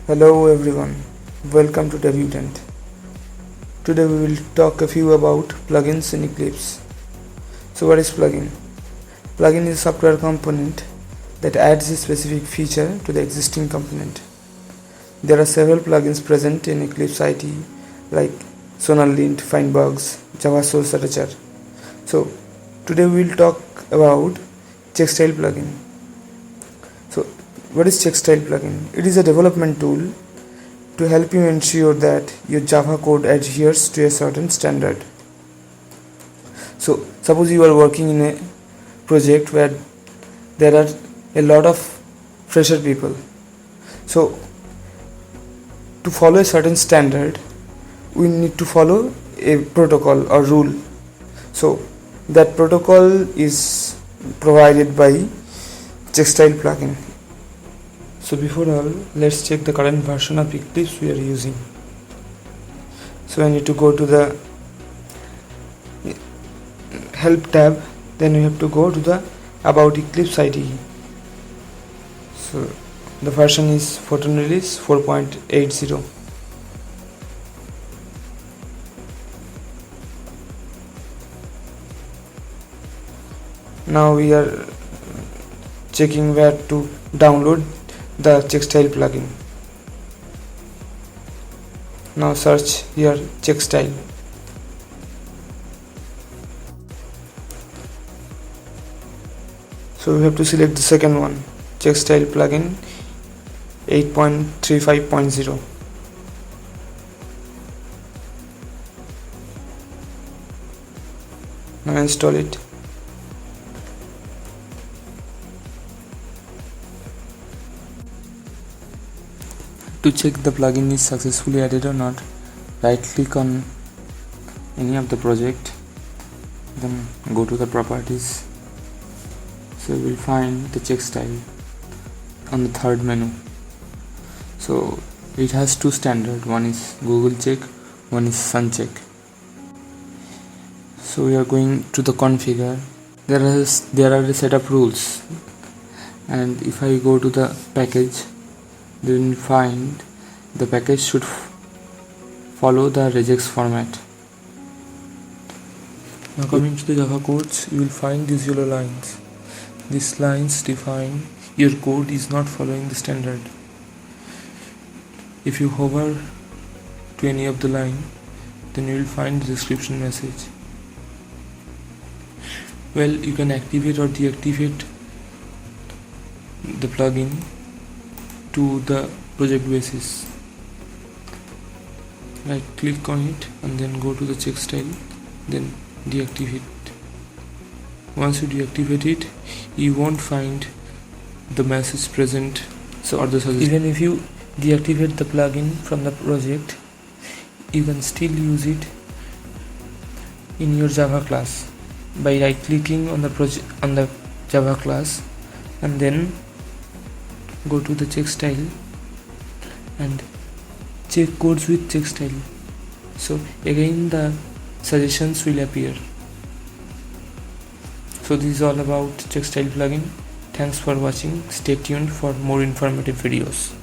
Hello everyone, welcome to DevUtant. Today we will talk a few about plugins in Eclipse. So what is plugin? Plugin is a software component that adds a specific feature to the existing component. There are several plugins present in Eclipse IDE like Sonalint, Findbugs, Java Source Attacher. So today we will talk about CheckStyle plugin. So what is CheckStyle plugin? It is a development tool to help you ensure that your Java code adheres to a certain standard. So suppose you are working in a project where there are a lot of fresher people. So to follow a certain standard, we need to follow a protocol or rule. So that protocol is provided by CheckStyle plugin. So before all, let's check the current version of Eclipse we are using. So I need to go to the help tab, then we have to go to the about Eclipse IDE. So the version is Photon release 4.80. Now we are checking where to download the CheckStyle plugin. Now search here CheckStyle. So we have to select the second one, CheckStyle plugin 8.35.0. Now install it. To check the plugin is successfully added or not, right click on any of the project, then go to the properties. So you will find the CheckStyle on the third menu. So it has two standards, one is Google check, one is Sun check. So we are going to the configure. There are a set of rules, and if I go to the package, then you find the package should follow the regex format. Now coming to the Java codes, you will find these yellow lines. These lines define your code is not following the standard. If you hover to any of the line, then you will find the description message. Well, you can activate or deactivate the plugin to the project basis. Right click on it and then go to the CheckStyle, then deactivate. Once you deactivate it, you won't find the message present. So or the suggestion. Even if you deactivate the plugin from the project, you can still use it in your Java class by right clicking on the project on the Java class and then go to the CheckStyle and check codes with CheckStyle. So again the suggestions will appear. So this is all about CheckStyle plugin. Thanks for watching. Stay tuned for more informative videos.